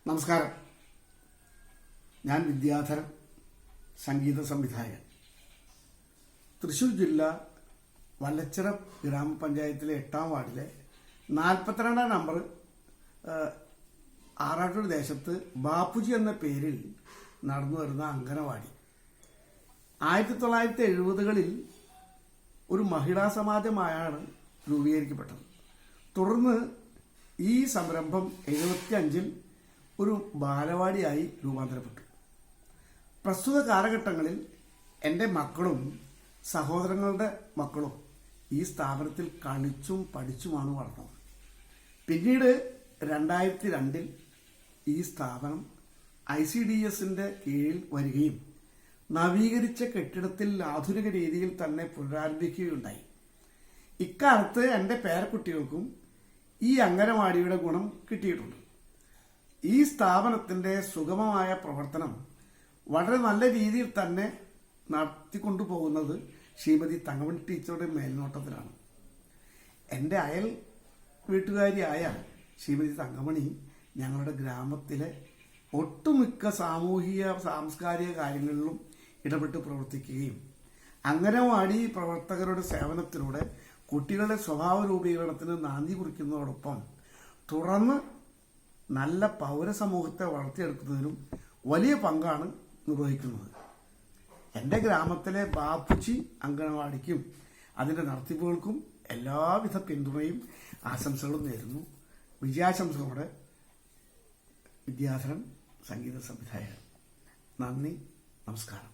നമസ്കാരം. ഞാൻ വിദ്യാധരൻ, സംഗീത സംവിധായകൻ. തൃശ്ശൂർ ജില്ല വല്ലച്ചിറ ഗ്രാമപഞ്ചായത്തിലെ 8-ാം വാർഡിലെ 42-ാം നമ്പർ ആറാട്ടൂർ ദേശത്ത് ബാപ്പുജി എന്ന പേരിൽ നടന്നു വരുന്ന അംഗനവാടി 1970-കളിൽ ഒരു മഹിളാ സമാജമായാണ് രൂപീകരിക്കപ്പെട്ടത്. തുടർന്ന് ഈ സംരംഭം 75-ൽ ഒരു ബാലവാടിയായി രൂപാന്തരപ്പെട്ടു. പ്രസ്തുത കാലഘട്ടങ്ങളിൽ എൻ്റെ മക്കളും സഹോദരങ്ങളുടെ മക്കളും ഈ സ്ഥാപനത്തിൽ കളിച്ചും പഠിച്ചുമാണ് വളർന്നത്. പിന്നീട് 2002-ൽ ഈ സ്ഥാപനം ICDSന്റെ കീഴിൽ വരികയും നവീകരിച്ച കെട്ടിടത്തിൽ ആധുനിക രീതിയിൽ തന്നെ പുനരാരംഭിക്കുകയുണ്ടായി. ഇക്കാലത്ത് എൻ്റെ പേരക്കുട്ടികൾക്കും ഈ അംഗനവാടിയുടെ ഗുണം കിട്ടിയിട്ടുണ്ട്. ഈ സ്ഥാപനത്തിൻ്റെ സുഗമമായ പ്രവർത്തനം വളരെ നല്ല രീതിയിൽ തന്നെ നടത്തിക്കൊണ്ടുപോകുന്നത് ശ്രീമതി തങ്കമണി ടീച്ചറുടെ മേൽനോട്ടത്തിലാണ്. എൻ്റെ അയൽ വീട്ടുകാരിയായ ശ്രീമതി തങ്കമണി ഞങ്ങളുടെ ഗ്രാമത്തിലെ ഒട്ടുമിക്ക സാമൂഹിക സാംസ്കാരിക കാര്യങ്ങളിലും ഇടപെട്ട് പ്രവർത്തിക്കുകയും അംഗനവാടി പ്രവർത്തകരുടെ സേവനത്തിലൂടെ കുട്ടികളുടെ സ്വഭാവ രൂപീകരണത്തിന് നാന്ദി കുറിക്കുന്നതോടൊപ്പം തുറന്ന് നല്ല പൗരസമൂഹത്തെ വളർത്തിയെടുക്കുന്നതിനും വലിയ പങ്കാണ് നിർവഹിക്കുന്നത്. എൻ്റെ ഗ്രാമത്തിലെ ബാപ്പുജി അംഗനവാടിക്കും അതിൻ്റെ നടത്തിപ്പുകൾക്കും എല്ലാവിധ പിന്തുണയും ആശംസകളും നേരുന്നു. വിജയാശംസകളോടെ വിദ്യാധരൻ, സംഗീത സംവിധായകൻ. നന്ദി, നമസ്കാരം.